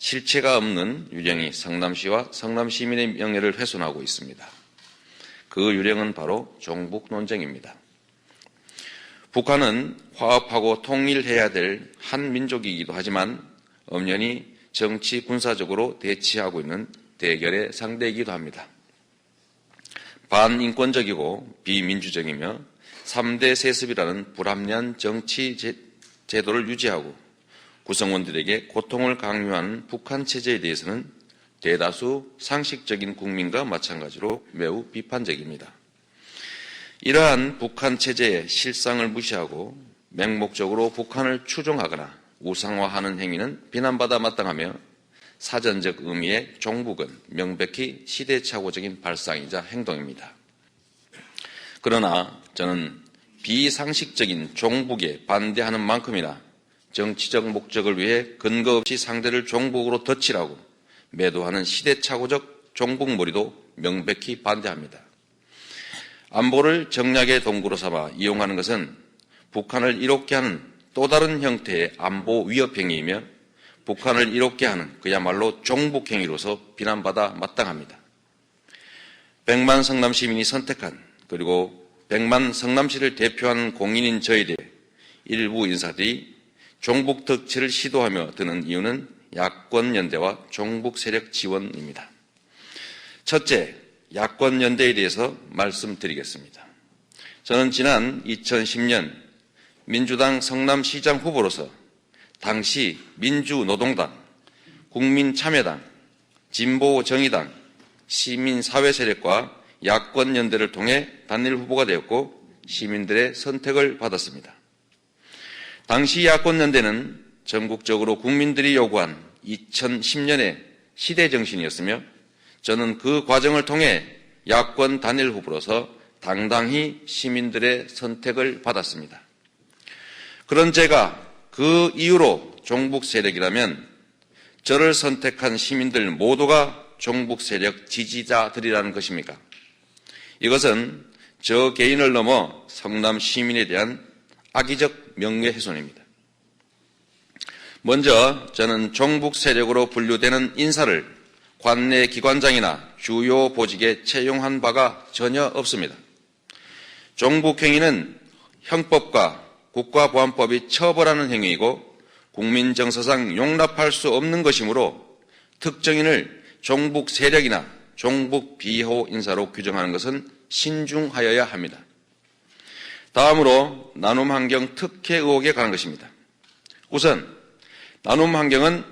실체가 없는 유령이 성남시와 성남시민의 명예를 훼손하고 있습니다. 그 유령은 바로 종북 논쟁입니다. 북한은 화합하고 통일해야 될 한 민족이기도 하지만 엄연히 정치 군사적으로 대치하고 있는 대결의 상대이기도 합니다. 반인권적이고 비민주적이며 3대 세습이라는 불합리한 정치 제도를 유지하고 구성원들에게 고통을 강요하는 북한 체제에 대해서는 대다수 상식적인 국민과 마찬가지로 매우 비판적입니다. 이러한 북한 체제의 실상을 무시하고 맹목적으로 북한을 추종하거나 우상화하는 행위는 비난받아 마땅하며 사전적 의미의 종북은 명백히 시대착오적인 발상이자 행동입니다. 그러나 저는 비상식적인 종북에 반대하는 만큼이나 정치적 목적을 위해 근거 없이 상대를 종북으로 덧칠하고 매도하는 시대착오적 종북몰이도 명백히 반대합니다. 안보를 정략의 동구로 삼아 이용하는 것은 북한을 이롭게 하는 또 다른 형태의 안보 위협 행위이며 북한을 이롭게 하는 그야말로 종북 행위로서 비난받아 마땅합니다. 100만 성남 시민이 선택한 그리고 100만 성남시를 대표하는 공인인 저희들의 일부 인사들이 종북 덕치를 시도하며 드는 이유는 야권연대와 종북 세력 지원입니다. 첫째, 야권연대에 대해서 말씀드리겠습니다. 저는 지난 2010년 민주당 성남시장 후보로서 당시 민주노동당, 국민참여당, 진보정의당, 시민사회세력과 야권연대를 통해 단일 후보가 되었고 시민들의 선택을 받았습니다. 당시 야권연대는 전국적으로 국민들이 요구한 2010년의 시대정신이었으며 저는 그 과정을 통해 야권 단일 후보로서 당당히 시민들의 선택을 받았습니다. 그런 제가 그 이후로 종북 세력이라면 저를 선택한 시민들 모두가 종북 세력 지지자들이라는 것입니까? 이것은 저 개인을 넘어 성남 시민에 대한 악의적 명예훼손입니다. 먼저 저는 종북 세력으로 분류되는 인사를 관내 기관장이나 주요 보직에 채용한 바가 전혀 없습니다. 종북 행위는 형법과 국가보안법이 처벌하는 행위이고 국민 정서상 용납할 수 없는 것이므로 특정인을 종북 세력이나 종북 비호 인사로 규정하는 것은 신중하여야 합니다. 다음으로 나눔환경 특혜 의혹에 관한 것입니다. 우선 나눔환경은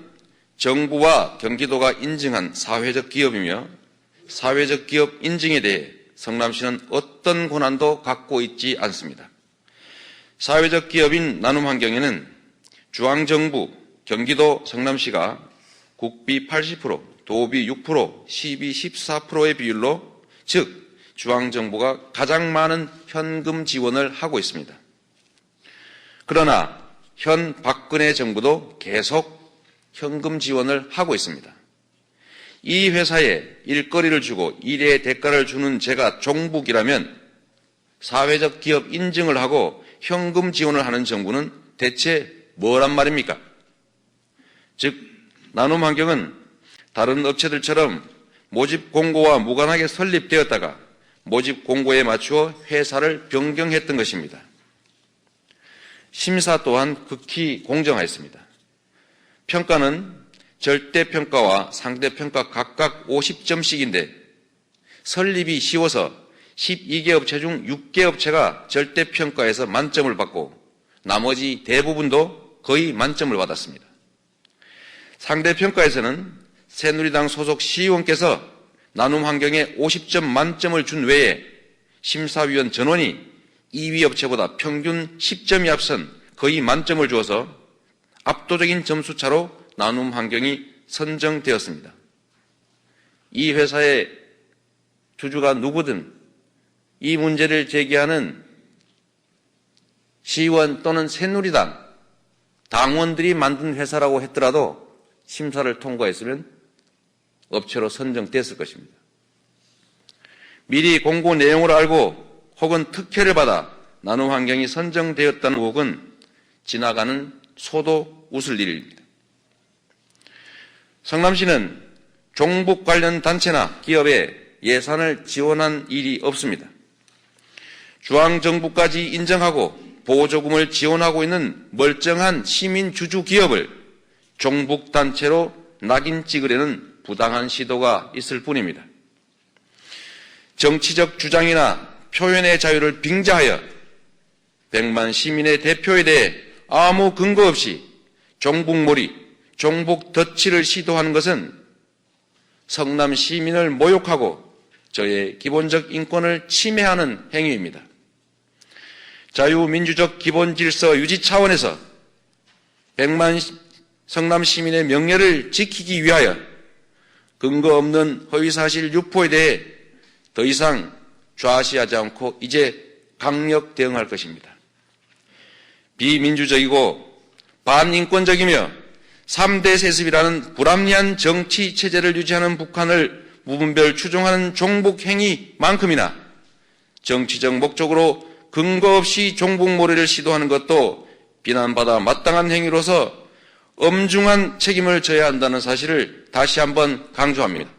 정부와 경기도가 인증한 사회적 기업이며 사회적 기업 인증에 대해 성남시는 어떤 권한도 갖고 있지 않습니다. 사회적 기업인 나눔환경에는 중앙정부, 경기도 성남시가 국비 80%, 도비 6%, 시비 14%의 비율로 즉 중앙정부가 가장 많은 현금 지원을 하고 있습니다. 그러나 현 박근혜 정부도 계속 현금 지원을 하고 있습니다. 이 회사에 일거리를 주고 일의 대가를 주는 제가 종북이라면 사회적 기업 인증을 하고 현금 지원을 하는 정부는 대체 뭐란 말입니까? 즉 나눔환경은 다른 업체들처럼 모집 공고와 무관하게 설립되었다가 모집 공고에 맞추어 회사를 변경했던 것입니다. 심사 또한 극히 공정하였습니다. 평가는 절대평가와 상대평가 각각 50점씩인데 설립이 쉬워서 12개 업체 중 6개 업체가 절대평가에서 만점을 받고 나머지 대부분도 거의 만점을 받았습니다. 상대평가에서는 새누리당 소속 시의원께서 나눔환경에 50점 만점을 준 외에 심사위원 전원이 2위 업체보다 평균 10점이 앞선 거의 만점을 주어서 압도적인 점수차로 나눔환경이 선정되었습니다. 이 회사의 주주가 누구든 이 문제를 제기하는 시의원 또는 새누리당 당원들이 만든 회사라고 했더라도 심사를 통과했으면 업체로 선정됐을 것입니다. 미리 공고 내용을 알고 혹은 특혜를 받아 나눔환경이 선정되었다는 의혹은 지나가는 소도 웃을 일입니다. 성남시는 종북 관련 단체나 기업에 예산을 지원한 일이 없습니다. 중앙정부까지 인정하고 보조금을 지원하고 있는 멀쩡한 시민주주 기업을 종북단체로 낙인 찍으려는 부당한 시도가 있을 뿐입니다. 정치적 주장이나 표현의 자유를 빙자하여 100만 시민의 대표에 대해 아무 근거 없이 종북몰이, 종북덧치를 시도하는 것은 성남 시민을 모욕하고 저의 기본적 인권을 침해하는 행위입니다. 자유민주적 기본질서 유지 차원에서 100만 성남 시민의 명예를 지키기 위하여 근거 없는 허위사실 유포에 대해 더 이상 좌시하지 않고 이제 강력 대응할 것입니다. 비민주적이고 반인권적이며 3대 세습이라는 불합리한 정치 체제를 유지하는 북한을 무분별 추종하는 종북 행위만큼이나 정치적 목적으로 근거 없이 종북몰이를 시도하는 것도 비난받아 마땅한 행위로서 엄중한 책임을 져야 한다는 사실을 다시 한번 강조합니다.